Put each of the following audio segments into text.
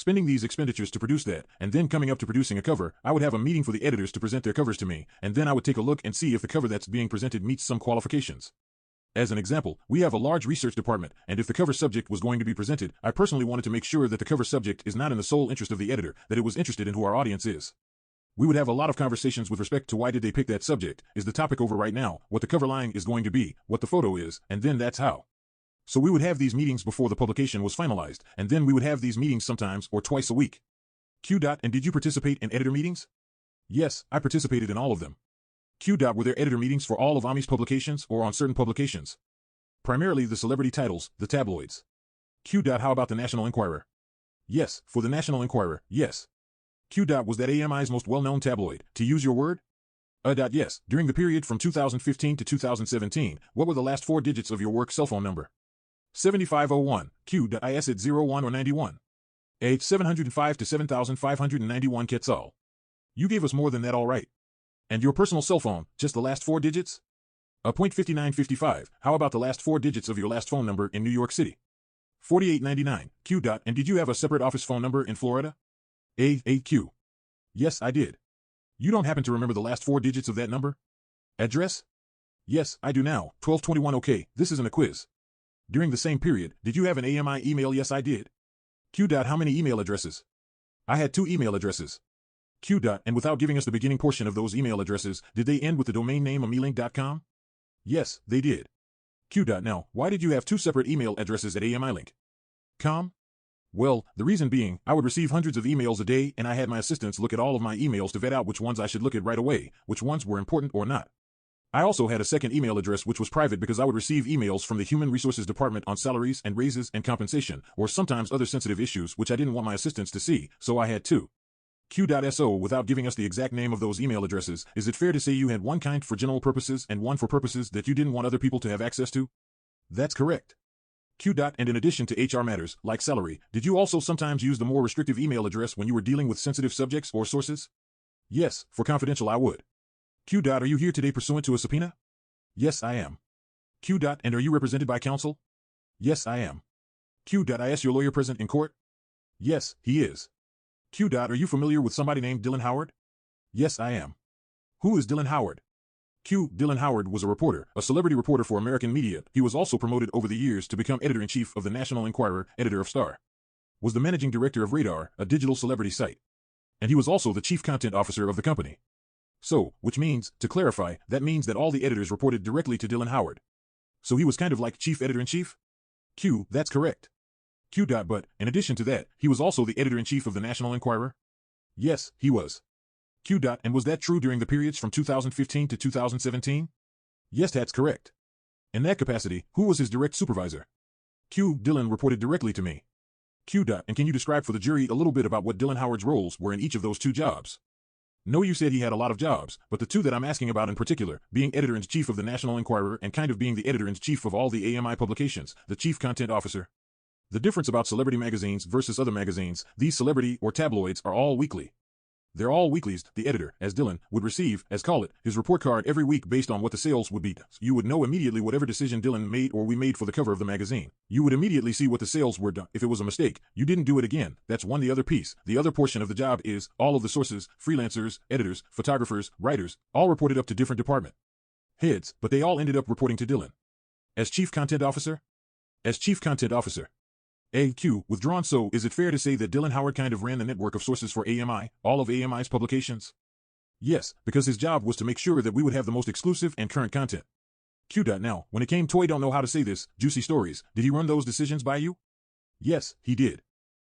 Spending these expenditures to produce that, and then coming up to producing a cover, I would have a meeting for the editors to present their covers to me, and then I would take a look and see if the cover that's being presented meets some qualifications. As an example, we have a large research department, and if the cover subject was going to be presented, I personally wanted to make sure that the cover subject is not in the sole interest of the editor, that it was interested in who our audience is. We would have a lot of conversations with respect to why did they pick that subject, is the topic over right now, what the cover line is going to be, what the photo is, and then that's how. So we would have these meetings before the publication was finalized, and then we would have these meetings sometimes or twice a week. Q. And did you participate in editor meetings? Yes, I participated in all of them. Q. Were there editor meetings for all of Ami's publications or on certain publications? Primarily the celebrity titles, the tabloids. Q. How about the National Enquirer? Yes, for the National Enquirer, yes. Q. Was that AMI's most well-known tabloid, to use your word? Yes, during the period from 2015 to 2017, what were the last 4 digits of your work cell phone number? 7501, Q. IS at 01 or 91. Age 705 to 7591 Quetzal. You gave us more than that, all right. And your personal cell phone, just the last 4 digits? .5955, how about the last 4 digits of your last phone number in New York City? 4899, Q. And did you have a separate office phone number in Florida? Q. Yes, I did. You don't happen to remember the last 4 digits of that number? Address? Yes, I do now, 1221. Okay, this isn't a quiz. During the same period, did you have an AMI email? Yes, I did. Q. How many email addresses? I had 2 email addresses. Q. And without giving us the beginning portion of those email addresses, did they end with the domain name amilink.com? Yes, they did. Q. Now, why did you have 2 separate email addresses at amilink.com? Well, the reason being, I would receive hundreds of emails a day and I had my assistants look at all of my emails to vet out which ones I should look at right away, which ones were important or not. I also had a second email address which was private because I would receive emails from the Human Resources Department on salaries and raises and compensation, or sometimes other sensitive issues which I didn't want my assistants to see, so I had 2. Q.So, without giving us the exact name of those email addresses, is it fair to say you had one kind for general purposes and one for purposes that you didn't want other people to have access to? That's correct. Q. And in addition to HR matters, like salary, did you also sometimes use the more restrictive email address when you were dealing with sensitive subjects or sources? Yes, for confidential I would. Q. Are you here today pursuant to a subpoena? Yes, I am. Q. And are you represented by counsel? Yes, I am. Q. Is your lawyer present in court? Yes, he is. Q. Are you familiar with somebody named Dylan Howard? Yes, I am. Who is Dylan Howard? Q. Dylan Howard was a reporter, a celebrity reporter for American media. He was also promoted over the years to become editor-in-chief of the National Enquirer, editor of Star. Was the managing director of Readout, a digital celebrity site. And he was also the chief content officer of the company. So, which means, to clarify, that means that all the editors reported directly to Dylan Howard. So he was kind of like chief editor-in-chief? Q. That's correct. Q. But, in addition to that, he was also the editor-in-chief of the National Enquirer? Yes, he was. Q. And was that true during the periods from 2015 to 2017? Yes, that's correct. In that capacity, who was his direct supervisor? Q. Dylan reported directly to me. Q. And can you describe for the jury a little bit about what Dylan Howard's roles were in each of those 2 jobs? No, you said he had a lot of jobs, but the 2 that I'm asking about in particular, being editor-in-chief of the National Enquirer and kind of being the editor-in-chief of all the AMI publications, the chief content officer. The difference about celebrity magazines versus other magazines, these celebrity or tabloids are all weekly. They're all weeklies. The editor, as Dylan, would receive, as call it, his report card every week based on what the sales would be. You would know immediately whatever decision Dylan made or we made for the cover of the magazine. You would immediately see what the sales were done. If it was a mistake, you didn't do it again. That's one. The other piece, the other portion of the job is, all of the sources, freelancers, editors, photographers, writers, all reported up to different department heads, but they all ended up reporting to Dylan. As chief content officer? As chief content officer. Q. Withdrawn. So, is it fair to say that Dylan Howard kind of ran the network of sources for AMI, all of AMI's publications? Yes, because his job was to make sure that we would have the most exclusive and current content. Q. Now, when it came to, I don't know how to say this, juicy stories, did he run those decisions by you? Yes, he did.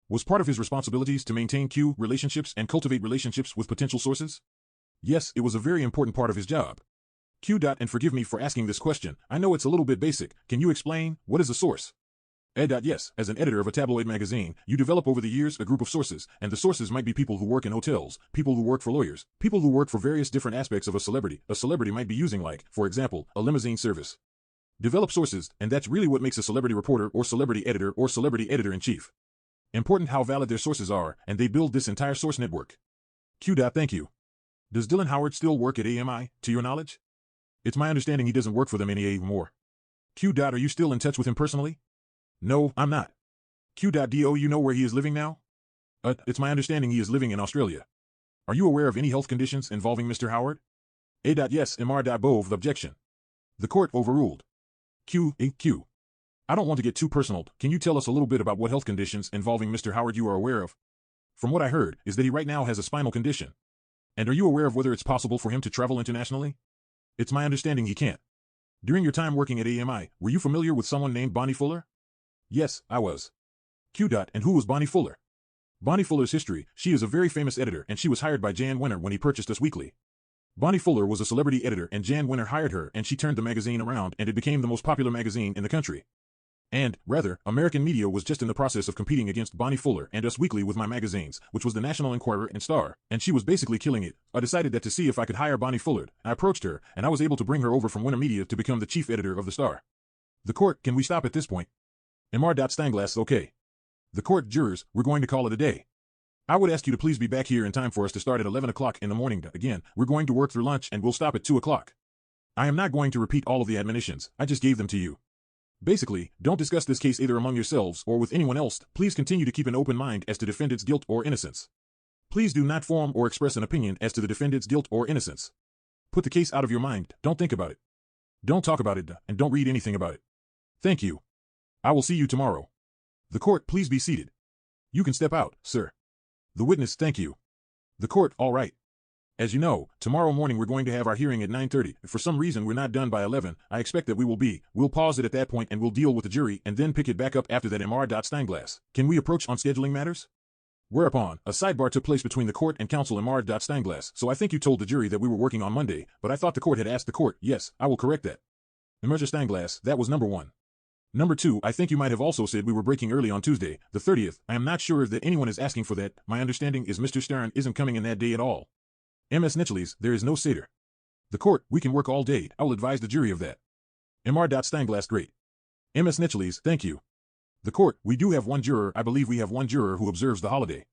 Was part of his responsibilities to maintain Q relationships and cultivate relationships with potential sources? Yes, it was a very important part of his job. Q. And forgive me for asking this question, I know it's a little bit basic, can you explain, what is a source? Yes, as an editor of a tabloid magazine, you develop over the years a group of sources, and the sources might be people who work in hotels, people who work for lawyers, people who work for various different aspects of a celebrity. A celebrity might be using, like, for example, a limousine service. Develop sources, and that's really what makes a celebrity reporter or celebrity editor-in-chief. Important how valid their sources are, and they build this entire source network. Q. Thank you. Does Dylan Howard still work at AMI, to your knowledge? It's my understanding he doesn't work for them anymore. Q. Are you still in touch with him personally? No, I'm not. Q. Do you know where he is living now? It's my understanding he is living in Australia. Are you aware of any health conditions involving Mr. Howard? A. Yes, Mr. Bove, objection. The court overruled. Q. I don't want to get too personal. Can you tell us a little bit about what health conditions involving Mr. Howard you are aware of? From what I heard, is that he right now has a spinal condition. And are you aware of whether it's possible for him to travel internationally? It's my understanding he can't. During your time working at AMI, were you familiar with someone named Bonnie Fuller? Yes, I was. Q. And who was Bonnie Fuller? Bonnie Fuller's history: she is a very famous editor and she was hired by Jan Wenner when he purchased Us Weekly. Bonnie Fuller was a celebrity editor and Jan Wenner hired her and she turned the magazine around and it became the most popular magazine in the country. And, rather, American media was just in the process of competing against Bonnie Fuller and Us Weekly with my magazines, which was the National Enquirer and Star, and she was basically killing it. I decided that to see if I could hire Bonnie Fuller, I approached her, and I was able to bring her over from Winner Media to become the chief editor of the Star. The court: can we stop at this point? Mr. Stanglass: okay. The court: jurors, we're going to call it a day. I would ask you to please be back here in time for us to start at 11 o'clock in the morning. Again, we're going to work through lunch and we'll stop at 2 o'clock. I am not going to repeat all of the admonitions, I just gave them to you. Basically, don't discuss this case either among yourselves or with anyone else. Please continue to keep an open mind as to defendant's guilt or innocence. Please do not form or express an opinion as to the defendant's guilt or innocence. Put the case out of your mind, don't think about it. Don't talk about it, and don't read anything about it. Thank you. I will see you tomorrow. The court: please be seated. You can step out, sir. The witness: thank you. The court: all right. As you know, tomorrow morning we're going to have our hearing at 9:30. If for some reason we're not done by 11, I expect that we will be. We'll pause it at that point and we'll deal with the jury and then pick it back up after that. Mr. Stanglass: can we approach on scheduling matters? Whereupon, a sidebar took place between the court and counsel. Mr. Stanglass: so I think you told the jury that we were working on Monday, but I thought the court had asked the court. Yes, I will correct that. Mr. Stanglass: that was number one. Number two, I think you might have also said we were breaking early on Tuesday, the 30th. I am not sure that anyone is asking for that. My understanding is Mr. Stern isn't coming in that day at all. Ms. Nichles: there is no Seder. The court: we can work all day. I will advise the jury of that. Mr. Stanglass: great. Ms. Nichles: thank you. The court: we do have one juror. I believe we have one juror who observes the holiday.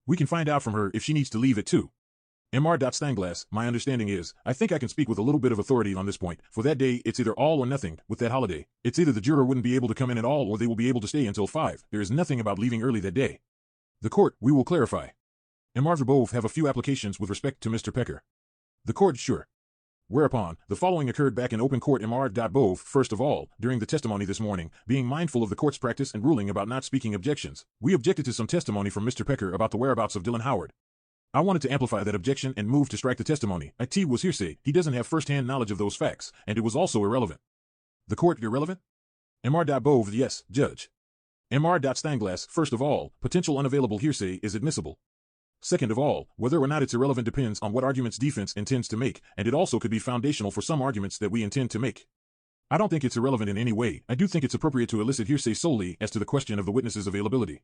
We can find out from her if she needs to leave at 2. Mr. Stanglass: my understanding is, I think I can speak with a little bit of authority on this point. For that day, it's either all or nothing. With that holiday, it's either the juror wouldn't be able to come in at all or they will be able to stay until 5. There is nothing about leaving early that day. The court: we will clarify. Mr. Bove have a few applications with respect to Mr. Pecker. The court: sure. Whereupon, the following occurred back in open court. Mr. Bove: first of all, during the testimony this morning, being mindful of the court's practice and ruling about not speaking objections, we objected to some testimony from Mr. Pecker about the whereabouts of Dylan Howard. I wanted to amplify that objection and move to strike the testimony. It was hearsay. He doesn't have first-hand knowledge of those facts, and it was also irrelevant. The court: irrelevant? Mr. Bove: yes, Judge. Mr. Stanglass: first of all, potential unavailable hearsay is admissible. Second of all, whether or not it's irrelevant depends on what arguments defense intends to make, and it also could be foundational for some arguments that we intend to make. I don't think it's irrelevant in any way. I do think it's appropriate to elicit hearsay solely as to the question of the witness's availability.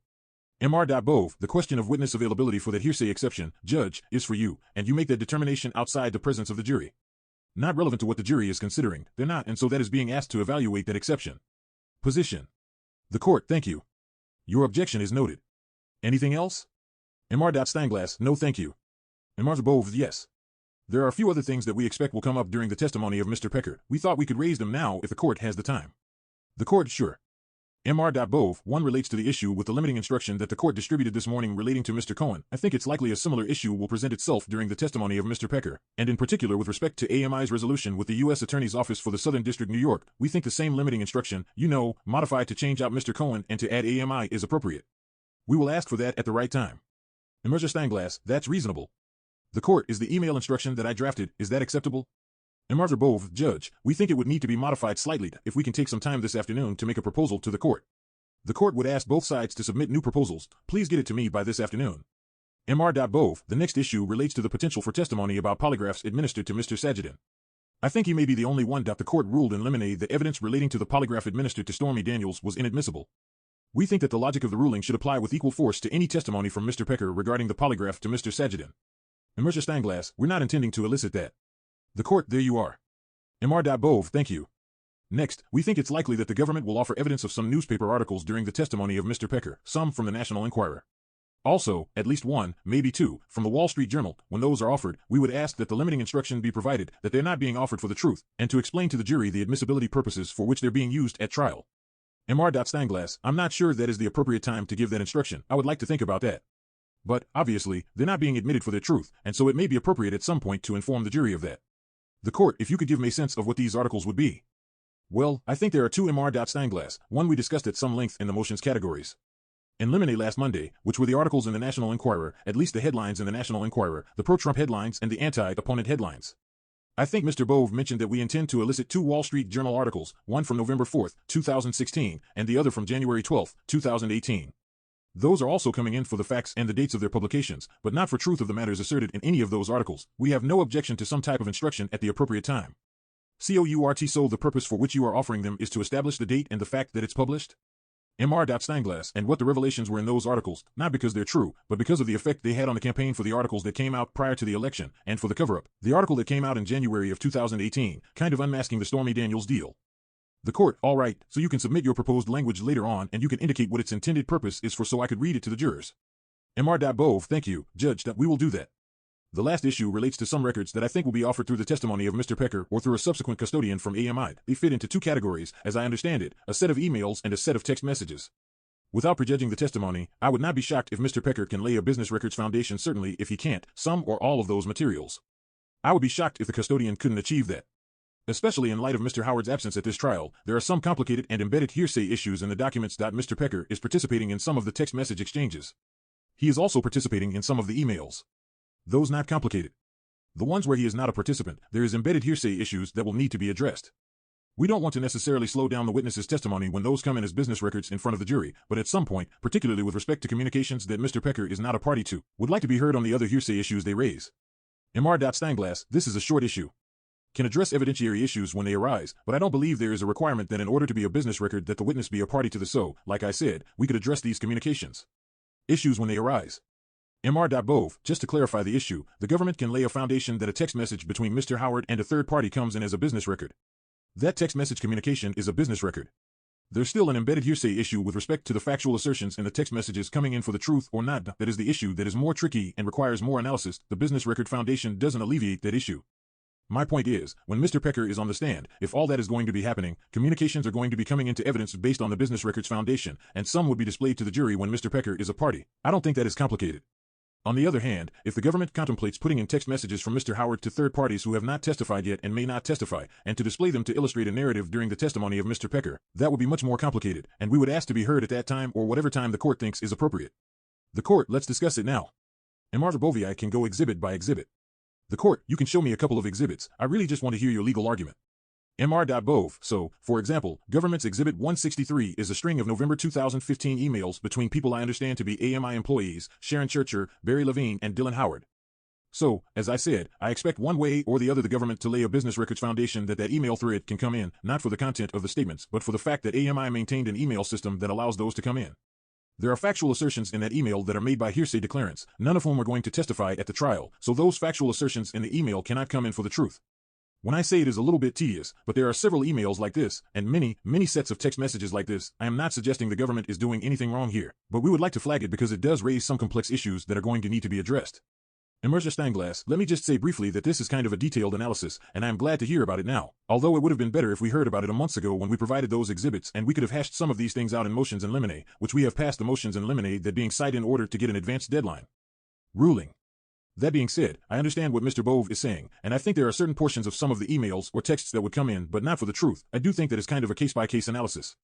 Mr. Bove: the question of witness availability for that hearsay exception, Judge, is for you, and you make that determination outside the presence of the jury. Not relevant to what the jury is considering, they're not, and so that is being asked to evaluate that exception. Position. The court: thank you. Your objection is noted. Anything else? Mr. Stanglass: no thank you. Mr. Bove: yes. There are a few other things that we expect will come up during the testimony of Mr. Pecker. We thought we could raise them now if the court has the time. The court: sure. Mr. Bove: one relates to the issue with the limiting instruction that the court distributed this morning relating to Mr. Cohen. I think it's likely a similar issue will present itself during the testimony of Mr. Pecker, and in particular with respect to AMI's resolution with the U.S. Attorney's Office for the Southern District, New York. We think the same limiting instruction, modified to change out Mr. Cohen and to add AMI, is appropriate. We will ask for that at the right time. Mr. Stanglass: that's reasonable. The court: is the email instruction that I drafted, is that acceptable? Mr. Bove: Judge, we think it would need to be modified slightly if we can take some time this afternoon to make a proposal to the court. The court would ask both sides to submit new proposals. Please get it to me by this afternoon. Mr. Bove: the next issue relates to the potential for testimony about polygraphs administered to Mr. Sajidin. I think he may be the only one. The court ruled in limine that evidence relating to the polygraph administered to Stormy Daniels was inadmissible. We think that the logic of the ruling should apply with equal force to any testimony from Mr. Pecker regarding the polygraph to Mr. Sajidin. Mr. Stanglass: we're not intending to elicit that. The court: there you are. Mr. Bove: thank you. Next, we think it's likely that the government will offer evidence of some newspaper articles during the testimony of Mr. Pecker, some from the National Enquirer. Also, at least one, maybe two, from the Wall Street Journal. When those are offered, we would ask that the limiting instruction be provided, that they're not being offered for the truth, and to explain to the jury the admissibility purposes for which they're being used at trial. Mr. Stanglass: I'm not sure that is the appropriate time to give that instruction. I would like to think about that. But, obviously, they're not being admitted for their truth, and so it may be appropriate at some point to inform the jury of that. The court, if you could give me a sense of what these articles would be. Well, I think there are two Mr. Steinglass, one we discussed at some length in the motions categories. In limine last Monday, which were the articles in the National Enquirer, at least the headlines in the National Enquirer, the pro-Trump headlines and the anti-opponent headlines. I think Mr. Bove mentioned that we intend to elicit two Wall Street Journal articles, one from November 4, 2016, and the other from January 12, 2018. Those are also coming in for the facts and the dates of their publications, but not for truth of the matters asserted in any of those articles. We have no objection to some type of instruction at the appropriate time. COURT. So the purpose for which you are offering them is to establish the date and the fact that it's published? Mr. Steinglass, and what the revelations were in those articles, not because they're true, but because of the effect they had on the campaign for the articles that came out prior to the election, and for the cover-up. The article that came out in January of 2018, kind of unmasking the Stormy Daniels deal. The court, all right, so you can submit your proposed language later on and you can indicate what its intended purpose is for so I could read it to the jurors. Mr. Bove. Thank you, Judge. We will do that. The last issue relates to some records that I think will be offered through the testimony of Mr. Pecker or through a subsequent custodian from AMI. They fit into two categories, as I understand it, a set of emails and a set of text messages. Without prejudging the testimony, I would not be shocked if Mr. Pecker can lay a business records foundation, certainly if he can't, some or all of those materials. I would be shocked if the custodian couldn't achieve that. Especially in light of Mr. Howard's absence at this trial, there are some complicated and embedded hearsay issues in the documents. Mr. Pecker is participating in some of the text message exchanges. He is also participating in some of the emails. Those not complicated. The ones where he is not a participant, there is embedded hearsay issues that will need to be addressed. We don't want to necessarily slow down the witness's testimony when those come in as business records in front of the jury, but at some point, particularly with respect to communications that Mr. Pecker is not a party to, would like to be heard on the other hearsay issues they raise. Mr. Steinglass, this is a short issue. Can address evidentiary issues when they arise, but I don't believe there is a requirement that in order to be a business record that the witness be a party to the so, like I said, we could address these communications issues when they arise. Mr. Bove, just to clarify the issue, the government can lay a foundation that a text message between Mr. Howard and a third party comes in as a business record. That text message communication is a business record. There's still an embedded hearsay issue with respect to the factual assertions in the text messages coming in for the truth or not. That is the issue that is more tricky and requires more analysis. The business record foundation doesn't alleviate that issue. My point is, when Mr. Pecker is on the stand, if all that is going to be happening, communications are going to be coming into evidence based on the business records foundation, and some would be displayed to the jury when Mr. Pecker is a party. I don't think that is complicated. On the other hand, if the government contemplates putting in text messages from Mr. Howard to third parties who have not testified yet and may not testify, and to display them to illustrate a narrative during the testimony of Mr. Pecker, that would be much more complicated, and we would ask to be heard at that time or whatever time the court thinks is appropriate. The court, let's discuss it now. Mr. Bove, I can go exhibit by exhibit. The court, you can show me a couple of exhibits. I really just want to hear your legal argument. Mr. Bove, so, for example, Government's Exhibit 163 is a string of November 2015 emails between people I understand to be AMI employees, Sharon Churcher, Barry Levine, and Dylan Howard. So, as I said, I expect one way or the other the government to lay a business records foundation that email thread can come in, not for the content of the statements, but for the fact that AMI maintained an email system that allows those to come in. There are factual assertions in that email that are made by hearsay declarants, none of whom are going to testify at the trial, so those factual assertions in the email cannot come in for the truth. When I say it is a little bit tedious, but there are several emails like this, and many sets of text messages like this, I am not suggesting the government is doing anything wrong here, but we would like to flag it because it does raise some complex issues that are going to need to be addressed. Mr. Steinglass, let me just say briefly that this is kind of a detailed analysis, and I am glad to hear about it now, although it would have been better if we heard about it a month ago when we provided those exhibits and we could have hashed some of these things out in motions in limine, which we have passed the motions in limine that being cited in order to get an advanced deadline. Ruling. That being said, I understand what Mr. Bove is saying, and I think there are certain portions of some of the emails or texts that would come in, but not for the truth. I do think that it's kind of a case-by-case analysis.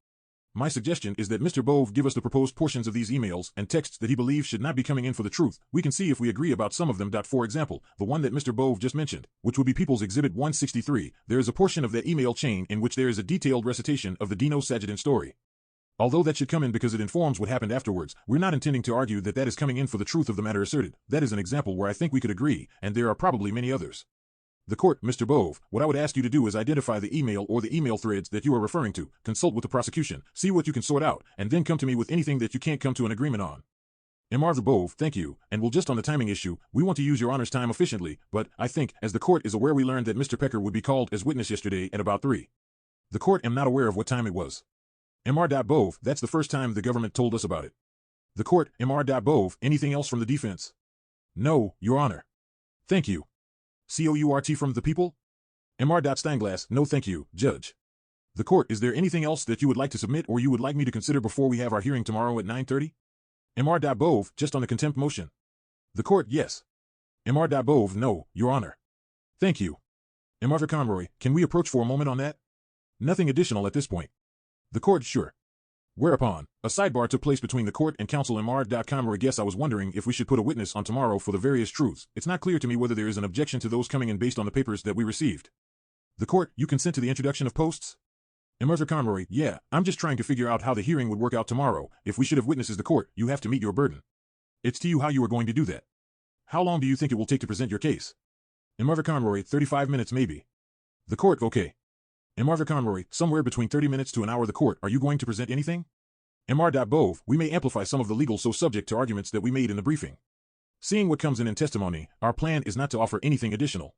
My suggestion is that Mr. Bove give us the proposed portions of these emails and texts that he believes should not be coming in for the truth. We can see if we agree about some of them. For example, the one that Mr. Bove just mentioned, which would be People's Exhibit 163, there is a portion of that email chain in which there is a detailed recitation of the Dino Sajidin story. Although that should come in because it informs what happened afterwards, we're not intending to argue that that is coming in for the truth of the matter asserted. That is an example where I think we could agree, and there are probably many others. The court, Mr. Bove, what I would ask you to do is identify the email or the email threads that you are referring to, consult with the prosecution, see what you can sort out, and then come to me with anything that you can't come to an agreement on. Mr. Bove, thank you, and we'll just on the timing issue, we want to use your Honor's time efficiently, but, I think, as the court is aware, we learned that Mr. Pecker would be called as witness yesterday at about 3. The court am not aware of what time it was. Mr. Bove, that's the first time the government told us about it. The court, Mr. Bove, anything else from the defense? No, Your Honor. Thank you. COURT from the people? Mr. Steinglass, no thank you, Judge. The court, is there anything else that you would like to submit or you would like me to consider before we have our hearing tomorrow at 9:30? Mr. Bove, just on the contempt motion. The court, yes. Mr. Bove, no, Your Honor. Thank you. Mr. Conroy, can we approach for a moment on that? Nothing additional at this point. The court, sure. Whereupon, a sidebar took place between the court and counsel Mr. Conroy. Guess I was wondering if we should put a witness on tomorrow for the various truths. It's not clear to me whether there is an objection to those coming in based on the papers that we received. The court, you consent to the introduction of posts? Mr. Conroy, yeah, I'm just trying to figure out how the hearing would work out tomorrow. If we should have witnesses, the court, you have to meet your burden. It's to you how you are going to do that. How long do you think it will take to present your case? Mr. Conroy, 35 minutes maybe. The court, okay. Mr. Conroy, somewhere between 30 minutes to an hour. The court, are you going to present anything? Mr. Bove, we may amplify some of the legal so subject to arguments that we made in the briefing. Seeing what comes in testimony, our plan is not to offer anything additional.